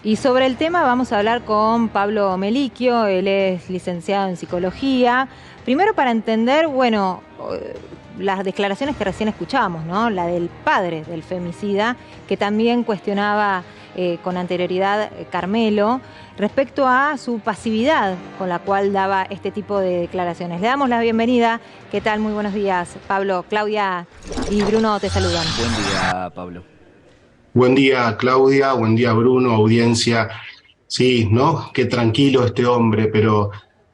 Y sobre el tema vamos a hablar con Pablo Meliquio, él es licenciado en psicología. Primero para entender, bueno, las declaraciones que recién escuchábamos, ¿no? La del padre del femicida, que también cuestionaba con anterioridad Carmelo, respecto a su pasividad con la cual daba este tipo de declaraciones. Le damos la bienvenida. ¿Qué tal? Muy buenos días, Pablo. Claudia y Bruno te saludan. Buen día, Pablo. Buen día, Claudia, buen día, Bruno, audiencia. Sí, ¿no? Qué tranquilo este hombre, pero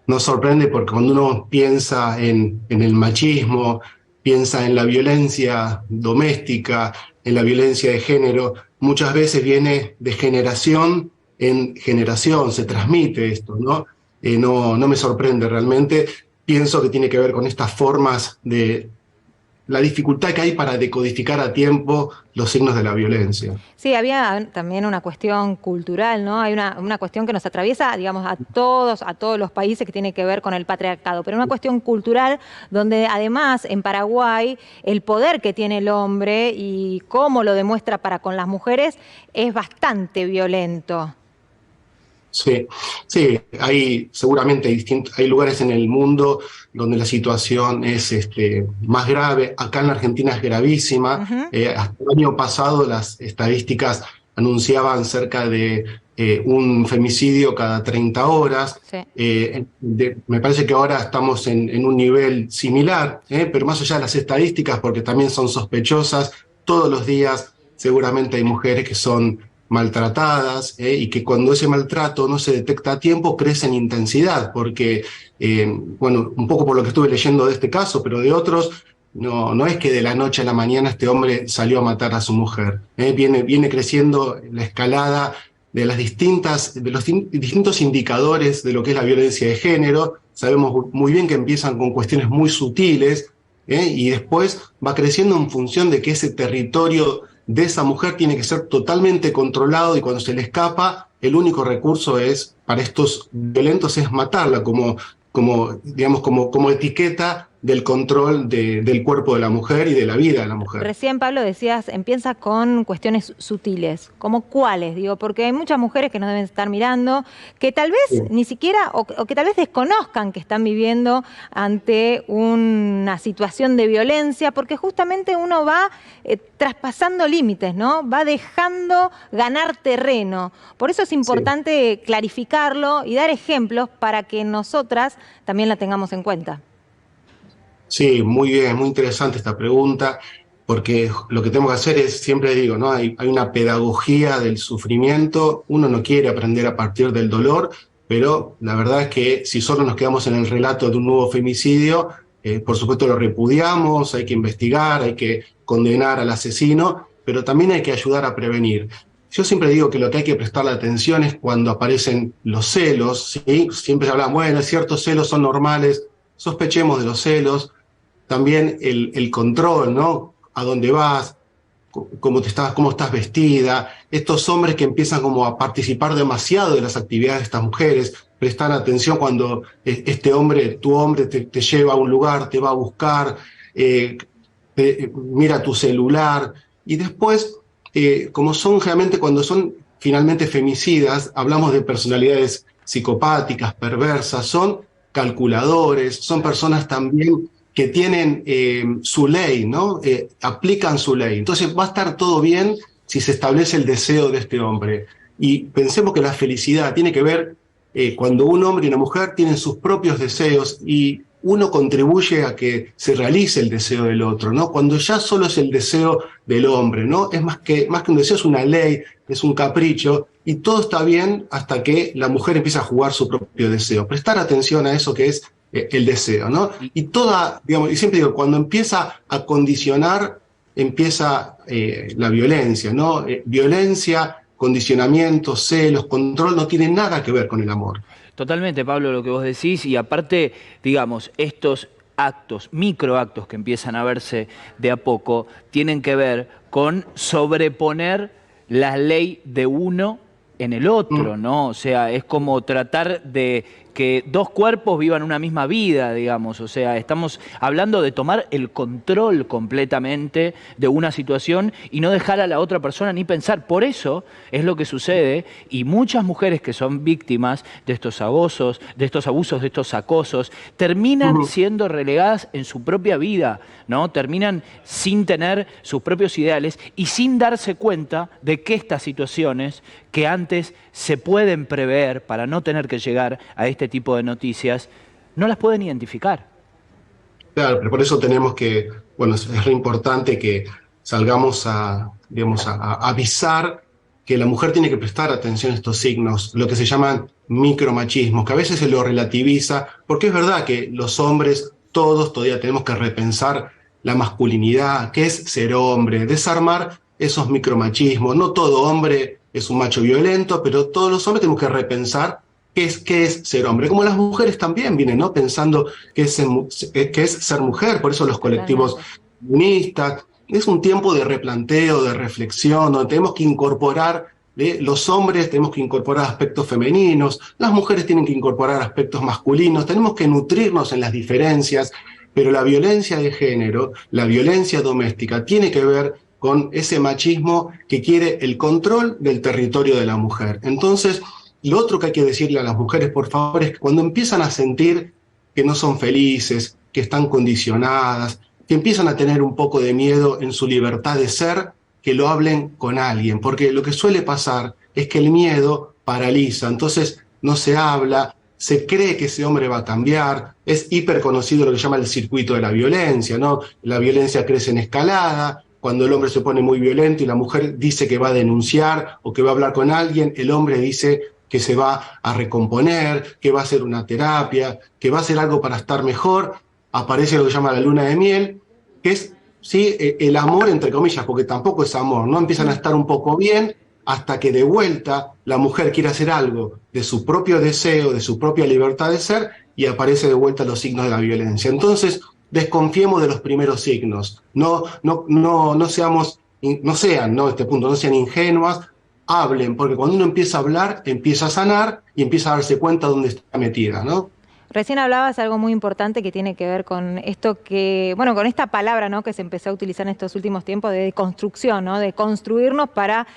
nos sorprende porque cuando uno piensa en el machismo, piensa en la violencia doméstica, en la violencia de género, muchas veces viene de generación en generación, se transmite esto, ¿no? No me sorprende realmente. Pienso que tiene que ver con estas formas de la dificultad que hay para decodificar a tiempo los signos de la violencia. Sí, había también una cuestión cultural, ¿no? Hay una cuestión que nos atraviesa, digamos, a todos los países que tiene que ver con el patriarcado, pero una cuestión cultural donde además en Paraguay el poder que tiene el hombre y cómo lo demuestra para con las mujeres es bastante violento. Sí, sí, hay seguramente hay lugares en el mundo donde la situación es más grave. Acá en la Argentina es gravísima. Ujú. Hasta el año pasado las estadísticas anunciaban cerca de un femicidio cada 30 horas. Sí. Me parece que ahora estamos en un nivel similar, pero más allá de las estadísticas, porque también son sospechosas, todos los días seguramente hay mujeres que son maltratadas, y que cuando ese maltrato no se detecta a tiempo crece en intensidad, porque, bueno, un poco por lo que estuve leyendo de este caso, pero de otros, no es que de la noche a la mañana este hombre salió a matar a su mujer, viene creciendo la escalada de los distintos indicadores de lo que es la violencia de género. Sabemos muy bien que empiezan con cuestiones muy sutiles, y después va creciendo en función de que ese territorio de esa mujer tiene que ser totalmente controlado, y cuando se le escapa, el único recurso para estos violentos es matarla, digamos, como etiqueta del control del cuerpo de la mujer y de la vida de la mujer. Recién, Pablo, decías, empieza con cuestiones sutiles. ¿Cómo cuáles? Digo, porque hay muchas mujeres que nos deben estar mirando, que tal vez Sí. ni siquiera, o que tal vez desconozcan que están viviendo ante una situación de violencia, porque justamente uno va traspasando límites, ¿no? Va dejando ganar terreno. Por eso es Sí. importante clarificarlo y dar ejemplos para que nosotras también la tengamos en cuenta. Sí, muy bien, muy interesante esta pregunta, porque lo que tenemos que hacer es, siempre digo, ¿no? Hay una pedagogía del sufrimiento. Uno no quiere aprender a partir del dolor, pero la verdad es que si solo nos quedamos en el relato de un nuevo femicidio, por supuesto lo repudiamos, hay que investigar, hay que condenar al asesino, pero también hay que ayudar a prevenir. Yo siempre digo que lo que hay que prestarle atención es cuando aparecen los celos, ¿sí? Siempre se habla, bueno, ciertos celos son normales, sospechemos de los celos. También el control, ¿no? A dónde vas, cómo estás vestida. Estos hombres que empiezan como a participar demasiado de las actividades de estas mujeres, prestan atención cuando tu hombre te lleva a un lugar, te va a buscar, eh, mira tu celular. Y después, como son generalmente, cuando son finalmente femicidas, hablamos de personalidades psicopáticas, perversas, son calculadores, son personas también que tienen su ley, ¿no? Aplican su ley. Entonces va a estar todo bien si se establece el deseo de este hombre. Y pensemos que la felicidad tiene que ver cuando un hombre y una mujer tienen sus propios deseos y uno contribuye a que se realice el deseo del otro, ¿no? Cuando ya solo es el deseo del hombre, ¿no? Es más que un deseo, es una ley, es un capricho, y todo está bien hasta que la mujer empieza a jugar su propio deseo. Prestar atención a eso que es el deseo, ¿no? Y digamos, y siempre digo, cuando empieza a condicionar, empieza la violencia, ¿no? Violencia, condicionamiento, celos, control, no tiene nada que ver con el amor. Totalmente, Pablo, lo que vos decís, y aparte, digamos, estos actos, microactos que empiezan a verse de a poco, tienen que ver con sobreponer la ley de uno en el otro, ¿no? O sea, es como tratar de que dos cuerpos vivan una misma vida, digamos. O sea, estamos hablando de tomar el control completamente de una situación y no dejar a la otra persona ni pensar. Por eso es lo que sucede, y muchas mujeres que son víctimas de estos abusos, de estos acosos, terminan siendo relegadas en su propia vida, ¿no? Terminan sin tener sus propios ideales y sin darse cuenta de que estas situaciones que antes se pueden prever para no tener que llegar a este tipo de noticias, no las pueden identificar. Claro, pero por eso tenemos que, bueno, es re importante que salgamos a, digamos, a avisar que la mujer tiene que prestar atención a estos signos, lo que se llaman micromachismos, que a veces se lo relativiza, porque es verdad que los hombres, todos todavía tenemos que repensar la masculinidad, qué es ser hombre, desarmar esos micromachismos. No todo hombre es un macho violento, pero todos los hombres tenemos que repensar qué es ser hombre. Como las mujeres también vienen, ¿no? Pensando qué es ser mujer, por eso los colectivos feministas. Es un tiempo de replanteo, de reflexión, donde tenemos que incorporar, los hombres tenemos que incorporar aspectos femeninos, las mujeres tienen que incorporar aspectos masculinos, tenemos que nutrirnos en las diferencias, pero la violencia de género, la violencia doméstica, tiene que ver con ese machismo que quiere el control del territorio de la mujer. Entonces, lo otro que hay que decirle a las mujeres, por favor, es que cuando empiezan a sentir que no son felices, que están condicionadas, que empiezan a tener un poco de miedo en su libertad de ser, que lo hablen con alguien, porque lo que suele pasar es que el miedo paraliza, entonces no se habla, se cree que ese hombre va a cambiar, es hiper conocido lo que se llama el circuito de la violencia, ¿no? La violencia crece en escalada, cuando el hombre se pone muy violento y la mujer dice que va a denunciar o que va a hablar con alguien, el hombre dice que se va a recomponer, que va a hacer una terapia, que va a hacer algo para estar mejor, aparece lo que se llama la luna de miel, que es, sí, el amor entre comillas, porque tampoco es amor, ¿no? Empiezan a estar un poco bien hasta que de vuelta la mujer quiere hacer algo de su propio deseo, de su propia libertad de ser, y aparece de vuelta los signos de la violencia. Entonces, desconfiemos de los primeros signos, no sean, ¿no? Este punto, no sean ingenuas, hablen, porque cuando uno empieza a hablar, empieza a sanar y empieza a darse cuenta dónde está metida, ¿no? Recién hablabas algo muy importante que tiene que ver con esto que, bueno, con esta palabra, ¿no?, que se empezó a utilizar en estos últimos tiempos de construcción, ¿no?, de construirnos para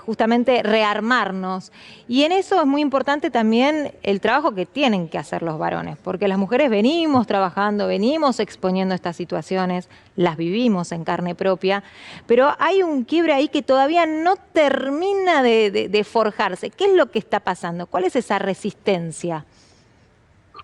justamente rearmarnos. Y en eso es muy importante también el trabajo que tienen que hacer los varones, porque las mujeres venimos trabajando, venimos exponiendo estas situaciones, las vivimos en carne propia, pero hay un quiebre ahí que todavía no termina de forjarse. ¿Qué es lo que está pasando? ¿Cuál es esa resistencia?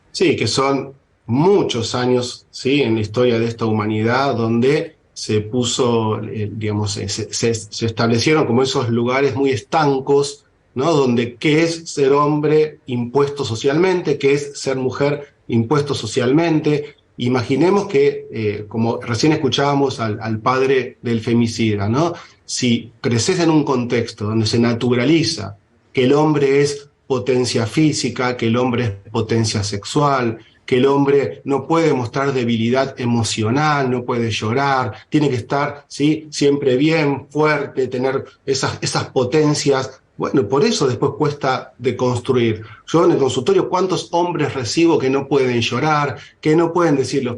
Sí, que son muchos años, ¿sí?, en la historia de esta humanidad donde se puso, digamos, se establecieron como esos lugares muy estancos, ¿no? Donde qué es ser hombre impuesto socialmente, qué es ser mujer impuesto socialmente. Imaginemos que, como recién escuchábamos al padre del femicida, ¿no? Si creces en un contexto donde se naturaliza que el hombre es potencia física, que el hombre es potencia sexual, que el hombre no puede mostrar debilidad emocional, no puede llorar, tiene que estar, ¿sí?, siempre bien, fuerte, tener esas potencias. Bueno, por eso después cuesta deconstruir. Yo en el consultorio, ¿cuántos hombres recibo que no pueden llorar, que no pueden decir lo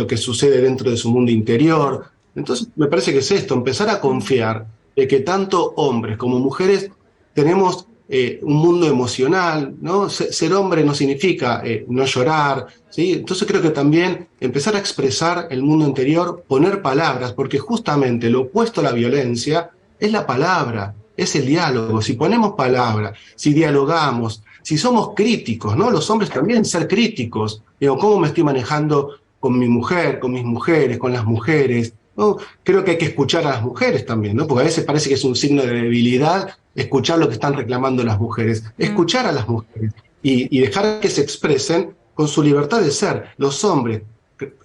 que sucede dentro de su mundo interior? Entonces, me parece que es esto, empezar a confiar de que tanto hombres como mujeres tenemos un mundo emocional, ¿no? Ser hombre no significa no llorar, ¿sí? Entonces creo que también empezar a expresar el mundo interior, poner palabras, porque justamente lo opuesto a la violencia es la palabra, es el diálogo. Si ponemos palabras, si dialogamos, si somos críticos, ¿no? Los hombres también ser críticos. Digo, ¿cómo me estoy manejando con mi mujer, con mis mujeres, con las mujeres? ¿No? Creo que hay que escuchar a las mujeres también, ¿no? Porque a veces parece que es un signo de debilidad escuchar lo que están reclamando las mujeres. Escuchar a las mujeres y dejar que se expresen con su libertad de ser. Los hombres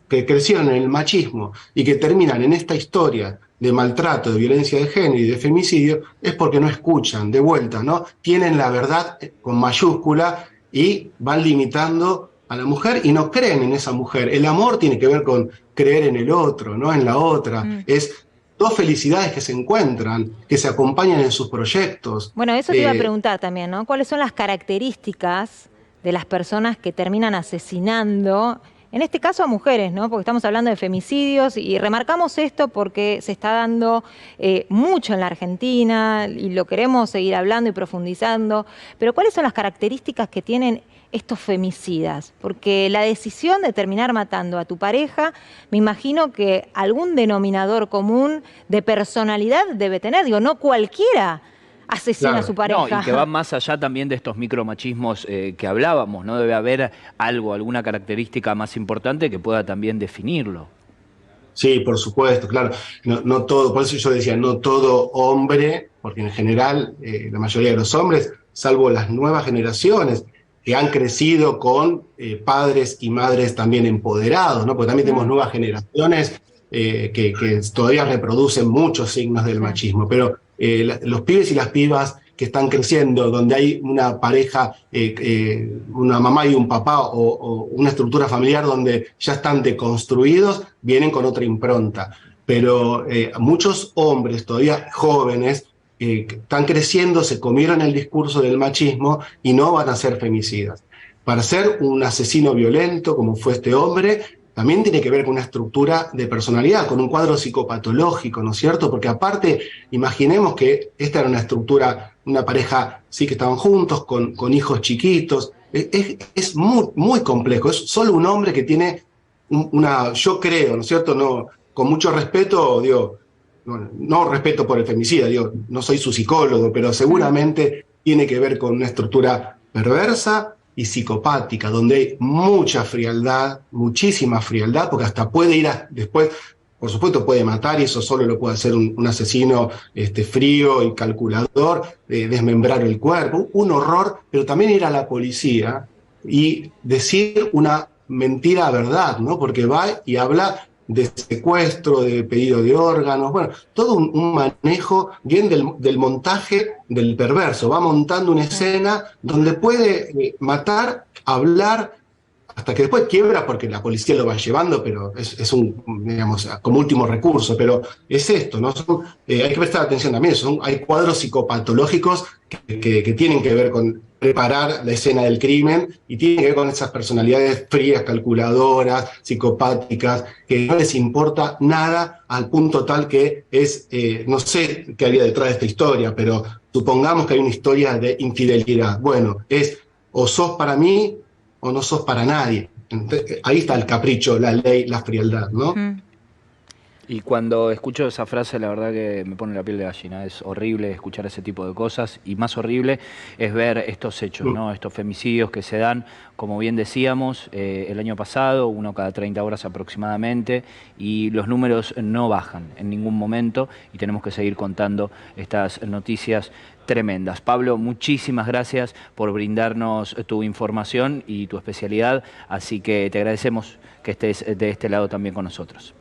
que crecieron en el machismo y que terminan en esta historia de maltrato, de violencia de género y de femicidio, es porque no escuchan, de vuelta, ¿no? Tienen la verdad con mayúscula y van limitando a la mujer y no creen en esa mujer. El amor tiene que ver con creer en el otro, no en la otra. Es dos felicidades que se encuentran, que se acompañan en sus proyectos. Bueno, eso te iba a preguntar también, ¿no? ¿Cuáles son las características de las personas que terminan asesinando, en este caso a mujeres, ¿no? Porque estamos hablando de femicidios y remarcamos esto porque se está dando mucho en la Argentina y lo queremos seguir hablando y profundizando, pero ¿cuáles son las características que tienen estos femicidas? Porque la decisión de terminar matando a tu pareja, me imagino que algún denominador común de personalidad debe tener. Digo, no cualquiera asesina a su pareja. No, y que va más allá también de estos micromachismos que hablábamos, ¿no? Debe haber algo, alguna característica más importante que pueda también definirlo. Sí, por supuesto, claro. No todo, por eso yo decía, no todo hombre, porque en general la mayoría de los hombres, salvo las nuevas generaciones, que han crecido con padres y madres también empoderados, ¿no? Porque también tenemos nuevas generaciones que todavía reproducen muchos signos del machismo, pero los pibes y las pibas que están creciendo, donde hay una pareja, una mamá y un papá, o una estructura familiar donde ya están deconstruidos, vienen con otra impronta. Pero muchos hombres todavía jóvenes que están creciendo, se comieron el discurso del machismo y no van a ser femicidas. Para ser un asesino violento, como fue este hombre, también tiene que ver con una estructura de personalidad, con un cuadro psicopatológico, ¿no es cierto? Porque aparte, imaginemos que esta era una estructura, una pareja, sí que estaban juntos, con hijos chiquitos. Es muy, muy complejo. Es solo un hombre que tiene yo creo, ¿no es cierto? No, con mucho respeto, digo, no respeto por el femicida, digo, no soy su psicólogo, pero seguramente tiene que ver con una estructura perversa y psicopática, donde hay mucha frialdad, muchísima frialdad, porque hasta puede ir después, por supuesto puede matar, y eso solo lo puede hacer un asesino frío y calculador, desmembrar el cuerpo, un horror, pero también ir a la policía y decir una mentira a verdad, ¿no? Porque va y habla de secuestro, de pedido de órganos, bueno, todo un manejo bien del montaje del perverso. Va montando una escena donde puede matar, hablar, hasta que después quiebra porque la policía lo va llevando, pero es un, digamos, como último recurso. Pero es esto, ¿no? Hay que prestar atención también. Hay cuadros psicopatológicos que tienen que ver con preparar la escena del crimen y tienen que ver con esas personalidades frías, calculadoras, psicopáticas, que no les importa nada al punto tal que no sé qué había detrás de esta historia, pero supongamos que hay una historia de infidelidad. Bueno, o sos para mí o no sos para nadie. Entonces, ahí está el capricho, la ley, la frialdad, ¿no? Y cuando escucho esa frase, la verdad que me pone la piel de gallina. Es horrible escuchar ese tipo de cosas, y más horrible es ver estos hechos, ¿no? Estos femicidios que se dan, como bien decíamos, el año pasado, uno cada 30 horas aproximadamente, y los números no bajan en ningún momento, y tenemos que seguir contando estas noticias tremendas. Pablo, muchísimas gracias por brindarnos tu información y tu especialidad, así que te agradecemos que estés de este lado también con nosotros.